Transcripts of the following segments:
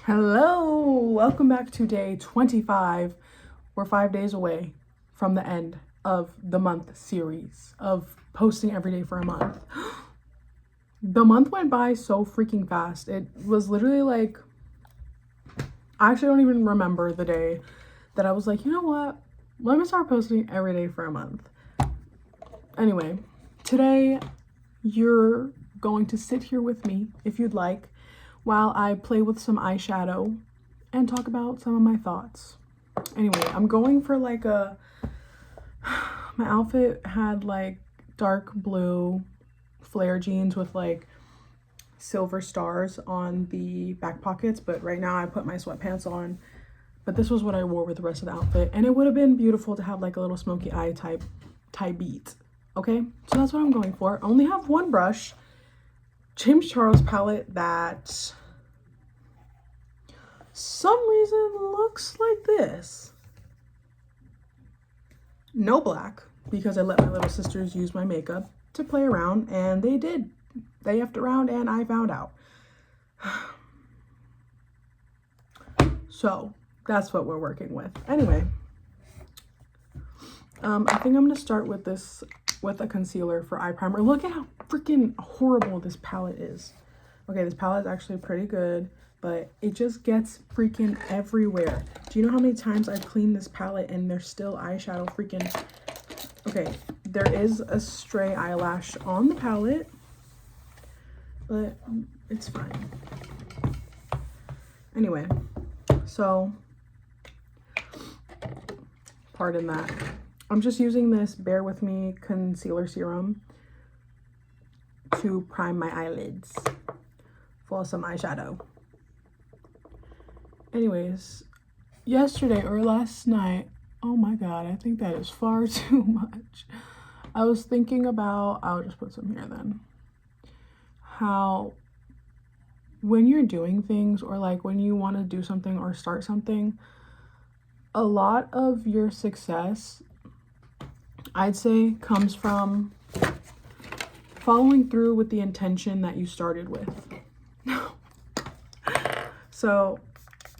Hello, welcome back to day 25. We're 5 days away from the end of the month series of posting every day for a month. The month went by so freaking fast. It was literally like, I actually don't even remember the day that I was like, you know what? Let me start posting every day for a month. Anyway, today you're going to sit here with me, if you'd like, while I play with some eyeshadow and talk about some of my thoughts. Anyway, I'm going for like my outfit had like dark blue flare jeans with like silver stars on the back pockets, but right now I put my sweatpants on. But this was what I wore with the rest of the outfit, and it would have been beautiful to have like a little smoky eye type beat. Okay, so that's what I'm going for. I only have one brush, James Charles palette that some reason looks like this. No black, because I let my little sisters use my makeup to play around, and they did. They effed around and I found out. So that's what we're working with. Anyway, I think I'm gonna start with this, with a concealer for eye primer. Look at how freaking horrible this palette is. Okay, this palette is actually pretty good, but it just gets freaking everywhere. Do you know how many times I've cleaned this palette and there's still eyeshadow freaking... Okay, there is a stray eyelash on the palette, but it's fine. Anyway, so pardon that. I'm just using this Bear With Me concealer serum to prime my eyelids for some eyeshadow. Anyways, yesterday or last night, oh my god, I think that is far too much. I was thinking about, I'll just put some here then, how when you're doing things, or like when you want to do something or start something, a lot of your success, I'd say, comes from following through with the intention that you started with. So,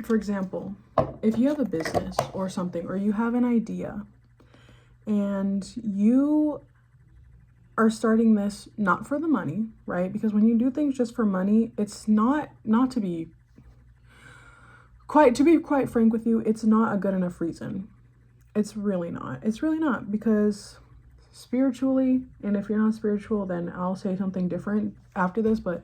for example, if you have a business or something, or you have an idea and you are starting this not for the money, right? Because when you do things just for money, it's not to be quite frank with you, it's not a good enough reason. It's really not, because spiritually, and if you're not spiritual, then I'll say something different after this, but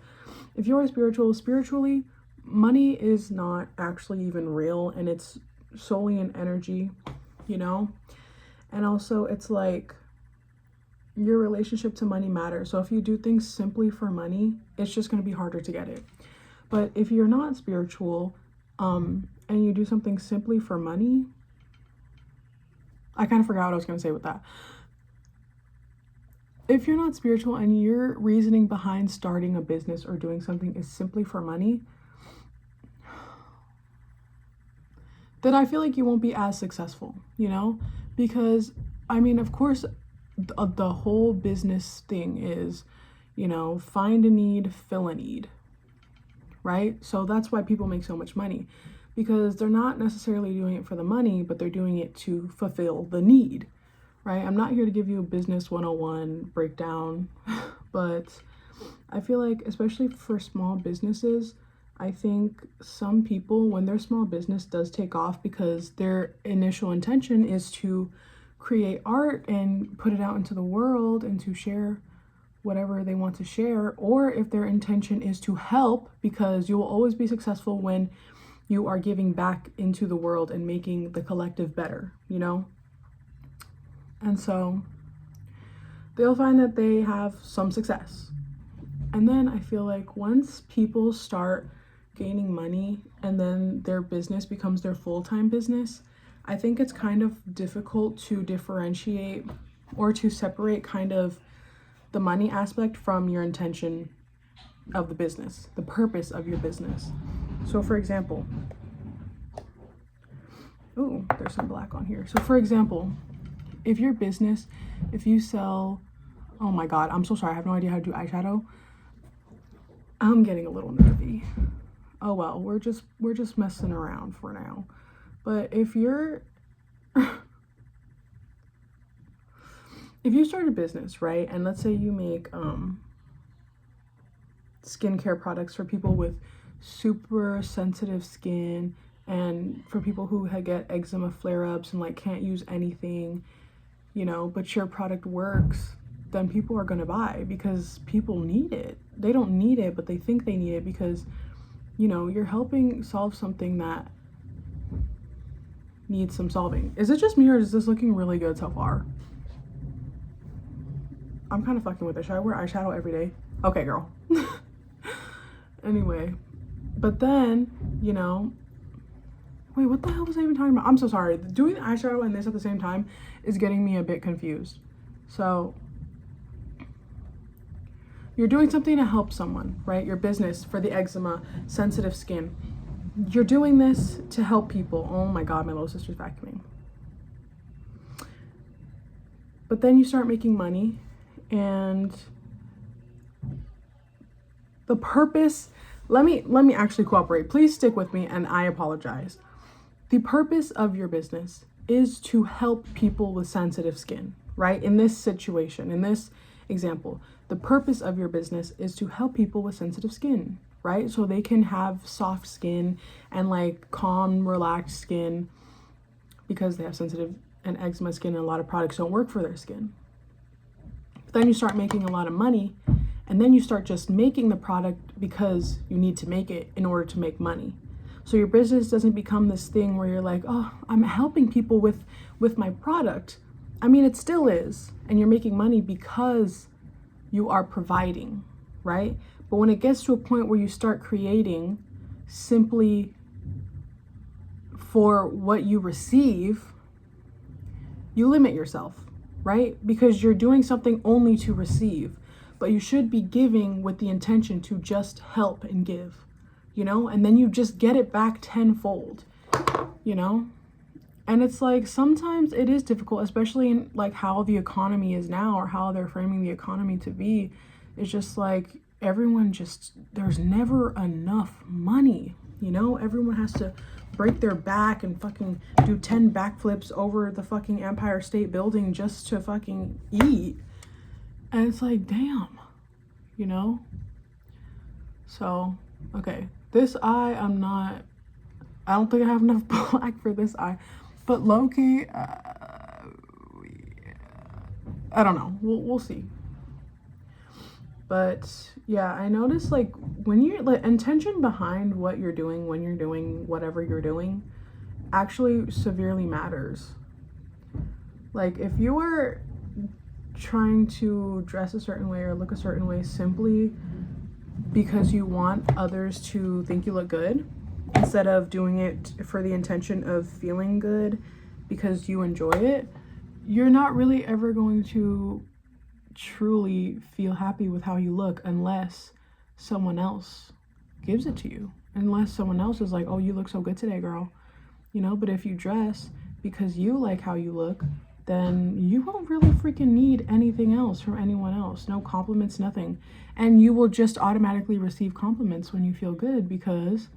if you are spiritually, money is not actually even real, and it's solely an energy, you know? And also, it's like your relationship to money matters. So if you do things simply for money, it's just going to be harder to get it. But if you're not spiritual, and you do something simply for money, I kind of forgot what I was going to say with that. If you're not spiritual and your reasoning behind starting a business or doing something is simply for money, then I feel like you won't be as successful, you know? Because, I mean, of course, the whole business thing is, you know, find a need, fill a need, right? So that's why people make so much money, because they're not necessarily doing it for the money, but they're doing it to fulfill the need, right? I'm not here to give you a business 101 breakdown, but I feel like, especially for small businesses, I think some people, when their small business does take off, because their initial intention is to create art and put it out into the world and to share whatever they want to share, or if their intention is to help, because you will always be successful when you are giving back into the world and making the collective better, you know? And so they'll find that they have some success. And then I feel like once people start gaining money and then their business becomes their full-time business, I think it's kind of difficult to differentiate or to separate kind of the money aspect from your intention of the business, the purpose of your business. So for example, oh, there's some black on here. So for example, if your business, if you sell, oh my God, I'm so sorry, I have no idea how to do eyeshadow. I'm getting a little nervy. oh well, we're just messing around for now. But if you're if you start a business, right, and let's say you make skincare products for people with super sensitive skin, and for people who get eczema flare-ups and like can't use anything, you know, but your product works, then people are going to buy because people need it. They don't need it, but they think they need it because, you know, you're helping solve something that needs some solving. Is it just me, or is this looking really good so far? I'm kind of fucking with it. Should I wear eyeshadow every day? Okay, girl. Anyway, but then, you know, wait, what the hell was I even talking about? I'm so sorry. Doing the eyeshadow and this at the same time is getting me a bit confused. So, you're doing something to help someone, right? Your business for the eczema, sensitive skin. You're doing this to help people. Oh my God, my little sister's vacuuming. But then you start making money, and the purpose, let me actually cooperate. Please stick with me, and I apologize. The purpose of your business is to help people with sensitive skin, right? In this situation, in this example, the purpose of your business is to help people with sensitive skin, right? So they can have soft skin and like calm, relaxed skin because they have sensitive and eczema skin, and a lot of products don't work for their skin. But then you start making a lot of money, and then you start just making the product because you need to make it in order to make money. So your business doesn't become this thing where you're like, oh, I'm helping people with my product. I mean, it still is, and you're making money because you are providing, right? But when it gets to a point where you start creating simply for what you receive, you limit yourself, right? Because you're doing something only to receive, but you should be giving with the intention to just help and give, you know? And then you just get it back tenfold, you know? And it's like, sometimes it is difficult, especially in like how the economy is now, or how they're framing the economy to be. It's just like, there's never enough money, you know? Everyone has to break their back and fucking do 10 backflips over the fucking Empire State Building just to fucking eat. And it's like, damn, you know? So, okay, this eye, I don't think I have enough black for this eye. But low-key, I don't know. We'll see. But yeah, I noticed like when you're like, intention behind what you're doing when you're doing whatever you're doing actually severely matters. Like if you are trying to dress a certain way or look a certain way simply because you want others to think you look good, instead of doing it for the intention of feeling good because you enjoy it, you're not really ever going to truly feel happy with how you look unless someone else gives it to you. Unless someone else is like, oh, you look so good today, girl. You know, but if you dress because you like how you look, then you won't really freaking need anything else from anyone else. No compliments, nothing. And you will just automatically receive compliments when you feel good because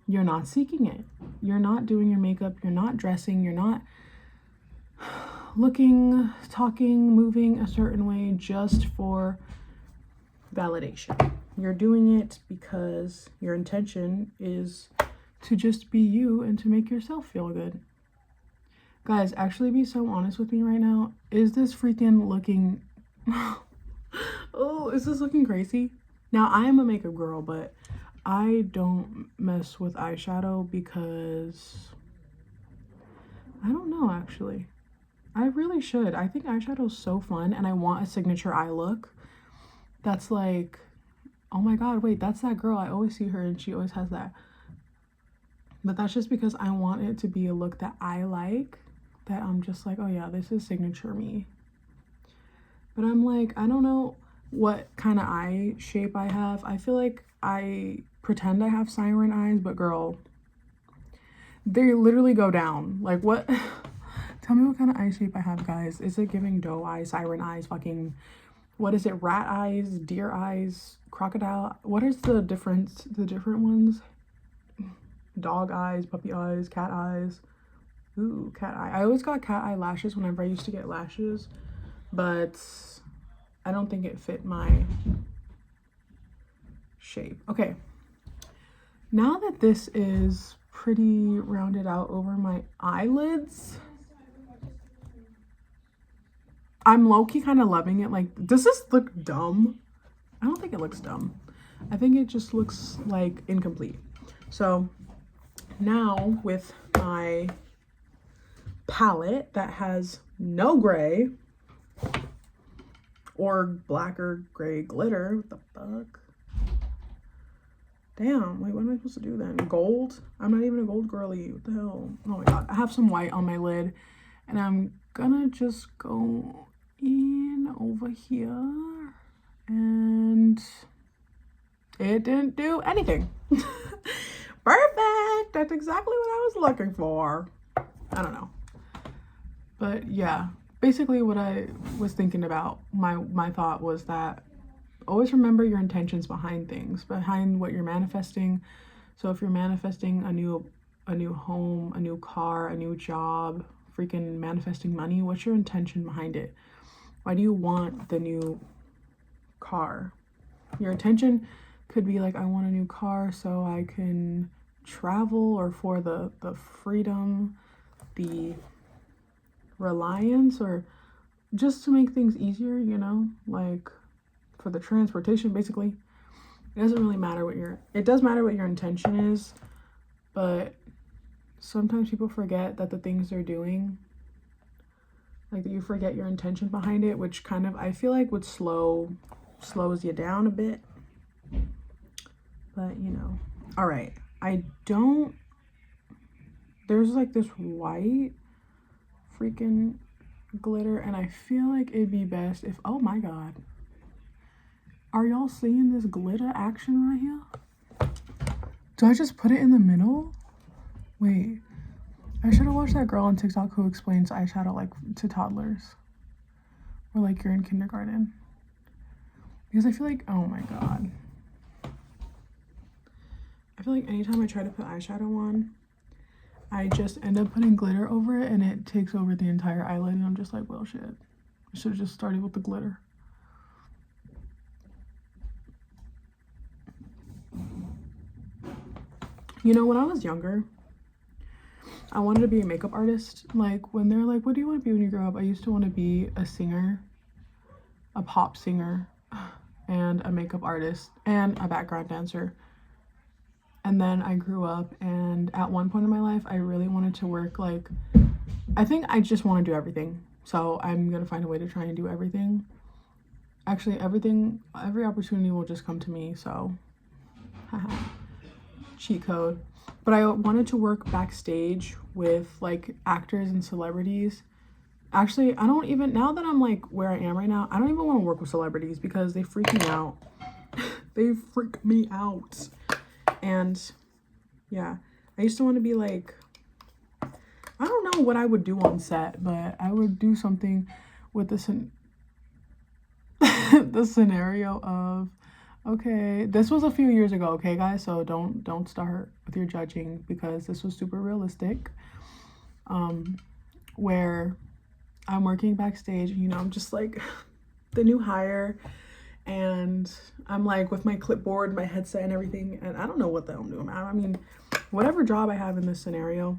you're not seeking it. You're not doing your makeup. You're not dressing. You're not looking, talking, moving a certain way just for validation. You're doing it because your intention is to just be you and to make yourself feel good. Guys, actually be so honest with me right now. Is this freaking looking... oh, is this looking crazy? Now, I am a makeup girl, but I don't mess with eyeshadow because... I don't know, actually. I really should. I think eyeshadow is so fun, and I want a signature eye look. That's like... oh my god, wait, that's that girl. I always see her, and she always has that. But that's just because I want it to be a look that I like. That I'm just like, oh yeah, this is signature me. But I'm like, I don't know what kind of eye shape I have. I feel like I pretend I have siren eyes, but girl, they literally go down. Like what? Tell me what kind of eye shape I have, guys. Is it giving doe eyes, siren eyes, fucking, what is it? Rat eyes, deer eyes, crocodile? What is the difference? The different ones? dog eyes, puppy eyes, cat eyes. Ooh, cat eye. I always got cat eye lashes whenever I used to get lashes, but I don't think it fit my shape. Okay, now that this is pretty rounded out over my eyelids, I'm low-key kind of loving it. Like, does this look dumb? I don't think it looks dumb. I think it just looks like incomplete. So now with my palette that has no gray or black or gray glitter, what the fuck? Damn, wait, what am I supposed to do then? Gold? I'm not even a gold girly. What the hell? Oh my god. I have some white on my lid, and I'm gonna just go in over here, and it didn't do anything. Perfect! That's exactly what I was looking for. I don't know. But yeah, basically what I was thinking about, my thought was that always remember your intentions behind things, behind what you're manifesting. So if you're manifesting a new home, a new car, a new job, freaking manifesting money, what's your intention behind it? Why do you want the new car? Your intention could be like, I want a new car so I can travel, or for the freedom, the reliance, or just to make things easier, you know, like for the transportation. Basically, it doesn't really matter what it does matter what your intention is, but sometimes people forget that the things they're doing, like, that you forget your intention behind it, which kind of, I feel like, would slows you down a bit. But you know, all right, there's like this white freaking glitter, and I feel like it'd be best if, oh my god, are y'all seeing this glitter action right here? Do I just put it in the middle? Wait, I should have watched that girl on TikTok who explains eyeshadow like to toddlers, or like you're in kindergarten, because I feel like, oh my god, I feel like anytime I try to put eyeshadow on, I just end up putting glitter over it, and it takes over the entire eyelid, and I'm just like, well, shit, I should have just started with the glitter. You know, when I was younger, I wanted to be a makeup artist. Like, when they're like, what do you want to be when you grow up? I used to want to be a singer, a pop singer, and a makeup artist, and a background dancer. And then I grew up, and at one point in my life, I really wanted to work, like, I think I just want to do everything. So I'm going to find a way to try and do everything. Actually, every opportunity will just come to me, so haha, cheat code. But I wanted to work backstage with like actors and celebrities. Actually, I don't even, now that I'm like where I am right now, I don't even want to work with celebrities because they freak me out. They freak me out. And yeah, I used to want to be like, I don't know what I would do on set, but I would do something with the scenario of, okay, this was a few years ago, okay guys, so don't start with your judging, because this was super realistic, where I'm working backstage, you know, I'm just like the new hire, and I'm like with my clipboard, my headset and everything, and I don't know what the hell I'm doing. I mean, whatever job I have in this scenario,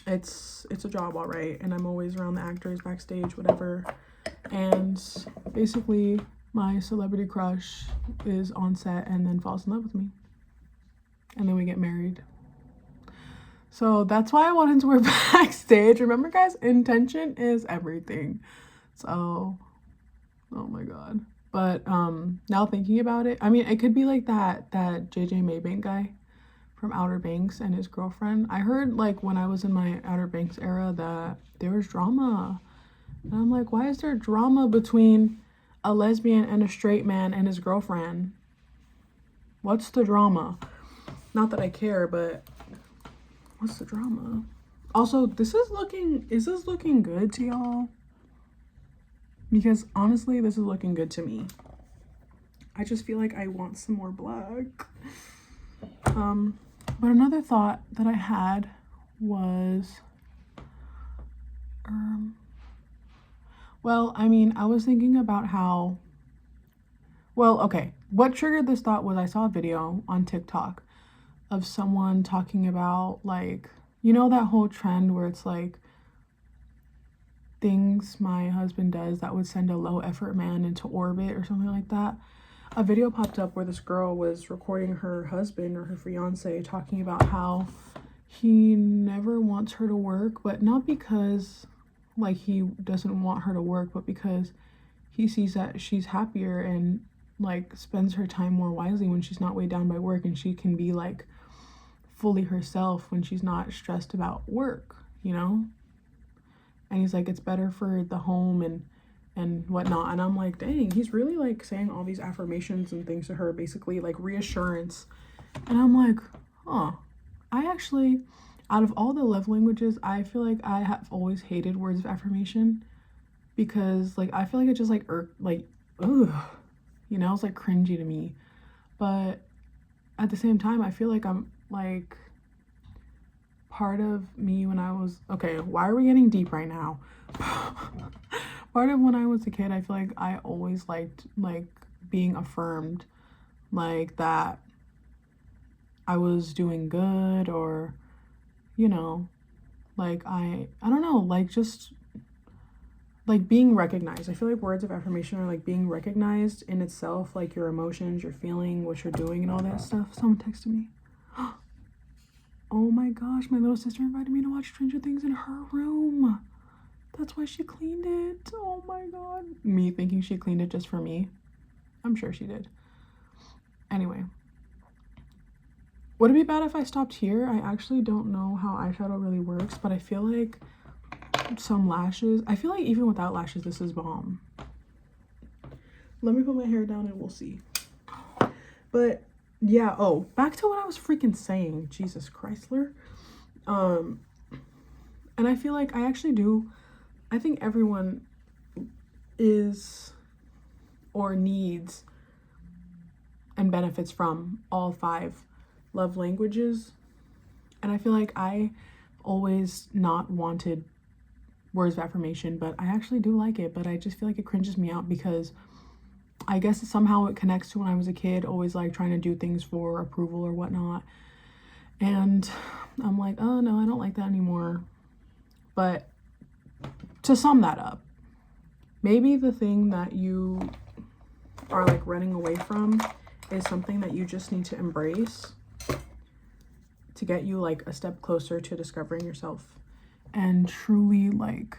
it's a job, all right, and I'm always around the actors, backstage, whatever. And basically my celebrity crush is on set and then falls in love with me, and then we get married. So that's why I wanted to work backstage. Remember guys, intention is everything. So oh my god. But now thinking about it, I mean, it could be like that JJ Maybank guy from Outer Banks and his girlfriend. I heard like when I was in my Outer Banks era that there was drama, and I'm like, why is there drama between a lesbian and a straight man and his girlfriend? What's the drama? Not that I care, but what's the drama? Also, is this looking good to y'all? Because honestly, this is looking good to me. I just feel like I want some more black. But another thought that I had was, well, I mean, I was thinking about how, well, okay, what triggered this thought was I saw a video on TikTok of someone talking about, like, you know, that whole trend where it's like things my husband does that would send a low effort man into orbit or something like that. A video popped up where this girl was recording her husband or her fiance talking about how he never wants her to work, but not because like he doesn't want her to work, but because he sees that she's happier and like spends her time more wisely when she's not weighed down by work, and she can be like fully herself when she's not stressed about work, you know? And he's like, it's better for the home and whatnot. And I'm like, dang, he's really like saying all these affirmations and things to her, basically like reassurance. And I'm like, huh, I actually, out of all the love languages, I feel like I have always hated words of affirmation, because like I feel like it just like ugh, you know, it's like cringy to me. But at the same time, I feel like I'm like, part of me when I was, okay, why are we getting deep right now? Part of when I was a kid, I feel like I always liked like being affirmed, like that I was doing good, or you know, like I don't know, like just like being recognized. I feel like words of affirmation are like being recognized in itself, like your emotions, your feeling, what you're doing, and all that stuff. Someone texted me. Oh my gosh, my little sister invited me to watch Stranger Things in her room. That's why she cleaned it. Oh my god. Me thinking she cleaned it just for me. I'm sure she did. Anyway. Would it be bad if I stopped here? I actually don't know how eyeshadow really works, but I feel like some lashes, I feel like even without lashes, this is bomb. Let me put my hair down and we'll see. But yeah, oh, back to what I was freaking saying. Jesus Chrysler. And I feel like I actually do, I think everyone is or needs and benefits from all 5 love languages. And I feel like I always not wanted words of affirmation, but I actually do like it, but I just feel like it cringes me out because I guess somehow it connects to when I was a kid, always like trying to do things for approval or whatnot. And I'm like, oh no, I don't like that anymore. But to sum that up, maybe the thing that you are like running away from is something that you just need to embrace to get you like a step closer to discovering yourself and truly like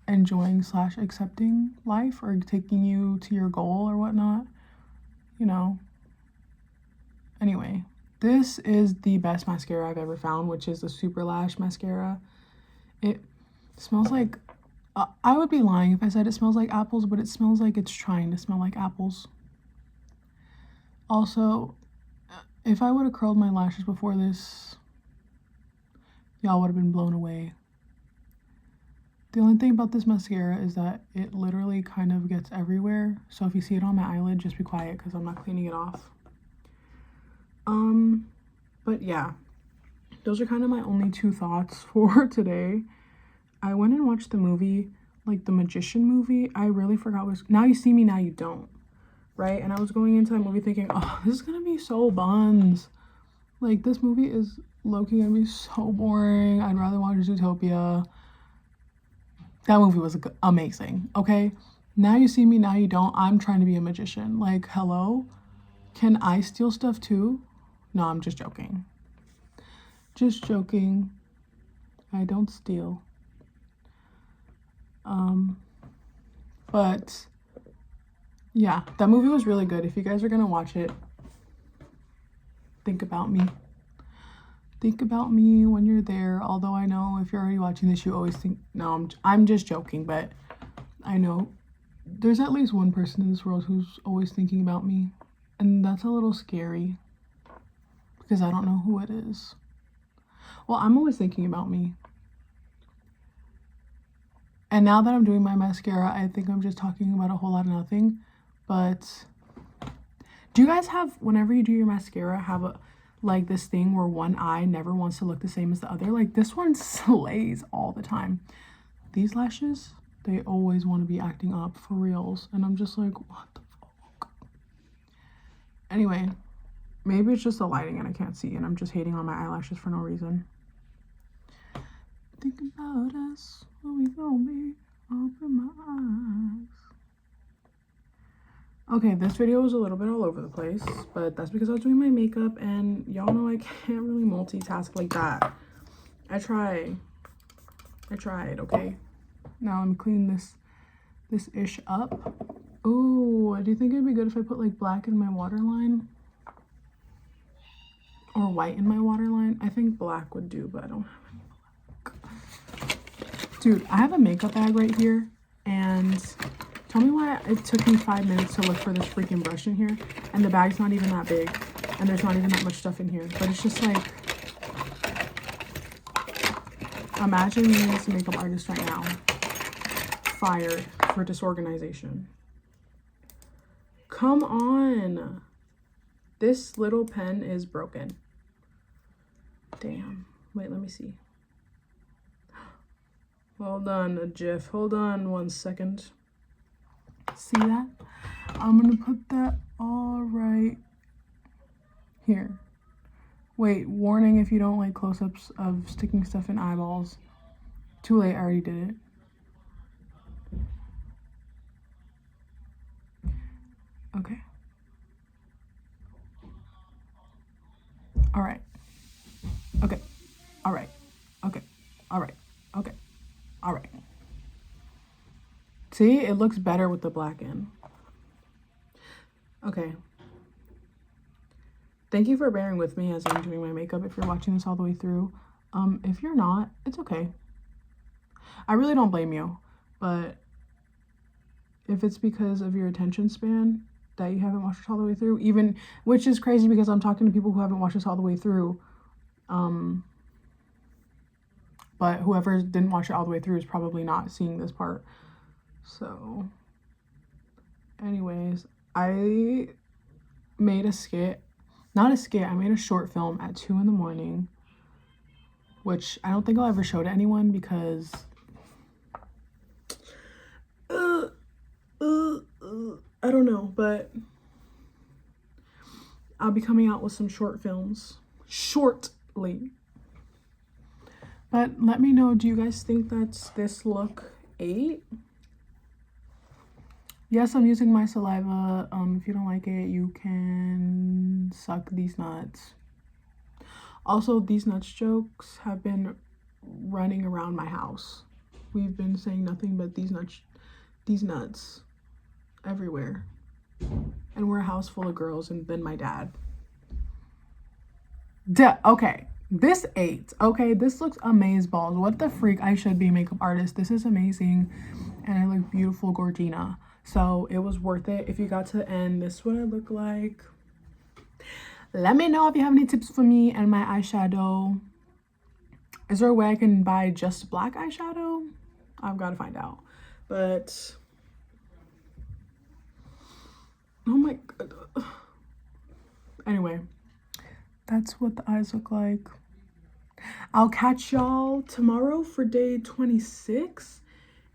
enjoying / accepting life, or taking you to your goal or whatnot, you know. Anyway, this is the best mascara I've ever found, which is the Super Lash mascara. It smells like, I would be lying if I said it smells like apples, but it smells like it's trying to smell like apples. Also, if I would have curled my lashes before this, y'all would have been blown away. The only thing about this mascara is that it literally kind of gets everywhere. So if you see it on my eyelid, just be quiet because I'm not cleaning it off. But yeah, those are kind of my only 2 thoughts for today. I went and watched the movie, like the Magician movie. I really forgot what Now You See Me, Now You Don't, right? And I was going into that movie thinking, oh, this is gonna be so buns. Like, this movie is low-key gonna be so boring. I'd rather watch Zootopia. That movie was amazing, okay? Now You See Me, Now You Don't. I'm trying to be a magician. Like, hello? Can I steal stuff too? No, I'm just joking. Just joking. I don't steal. But yeah, that movie was really good. If you guys are gonna watch it, think about me. Think about me when you're there. Although I know if you're already watching this, you always think, no, I'm just joking, but I know there's at least one person in this world who's always thinking about me, and that's a little scary because I don't know who it is. Well, I'm always thinking about me. And now that I'm doing my mascara, I think I'm just talking about a whole lot of nothing. But do you guys have, whenever you do your mascara, have like this thing where one eye never wants to look the same as the other. Like this one slays all the time. These lashes, they always want to be acting up for reals. And I'm just like, what the fuck? Anyway, maybe it's just the lighting and I can't see and I'm just hating on my eyelashes for no reason. Think about us, what we gonna be, open my eyes. Okay, this video was a little bit all over the place, but that's because I was doing my makeup and y'all know I can't really multitask like that. I tried, okay? Now let me clean this ish up. Ooh, do you think it'd be good if I put like black in my waterline? Or white in my waterline? I think black would do, but I don't have any black. Dude, I have a makeup bag right here, and tell me why it took me 5 minutes to look for this freaking brush in here, and the bag's not even that big, and there's not even that much stuff in here, but it's just like, imagine me as a makeup artist right now, fired for disorganization. Come on. This little pen is broken. Damn. Wait, let me see. Hold on, Jeff. Hold on 1 second. See that? I'm gonna put that all right here. Wait, warning if you don't like close-ups of sticking stuff in eyeballs. Too late, I already did it. Okay. All right. Okay. All right. Okay. All right. Okay. All right. See, it looks better with the black in. Okay. Thank you for bearing with me as I'm doing my makeup if you're watching this all the way through. If you're not, it's okay. I really don't blame you, but if it's because of your attention span that you haven't watched this all the way through, even, which is crazy because I'm talking to people who haven't watched this all the way through, but whoever didn't watch it all the way through is probably not seeing this part. So anyways, I made a skit, not a skit, I made a short film at 2 in the morning, which I don't think I'll ever show to anyone because I don't know, but I'll be coming out with some short films shortly. But let me know, do you guys think that's this look 8? Yes, I'm using my saliva. If you don't like it, you can suck these nuts. Also, these nuts jokes have been running around my house. We've been saying nothing but these nuts everywhere. And we're a house full of girls and then my dad. Okay, this 8. Okay, this looks amazeballs. What the freak? I should be a makeup artist. This is amazing. And I look beautiful, Gorgina. So it was worth it. If you got to the end, this is what I look like. Let me know if you have any tips for me and my eyeshadow. Is there a way I can buy just black eyeshadow? I've got to find out. But oh my god. Anyway, that's what the eyes look like. I'll catch y'all tomorrow for day 26,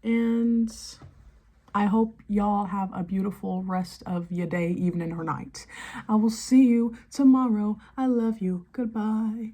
and I hope y'all have a beautiful rest of your day, evening, or night. I will see you tomorrow. I love you. Goodbye.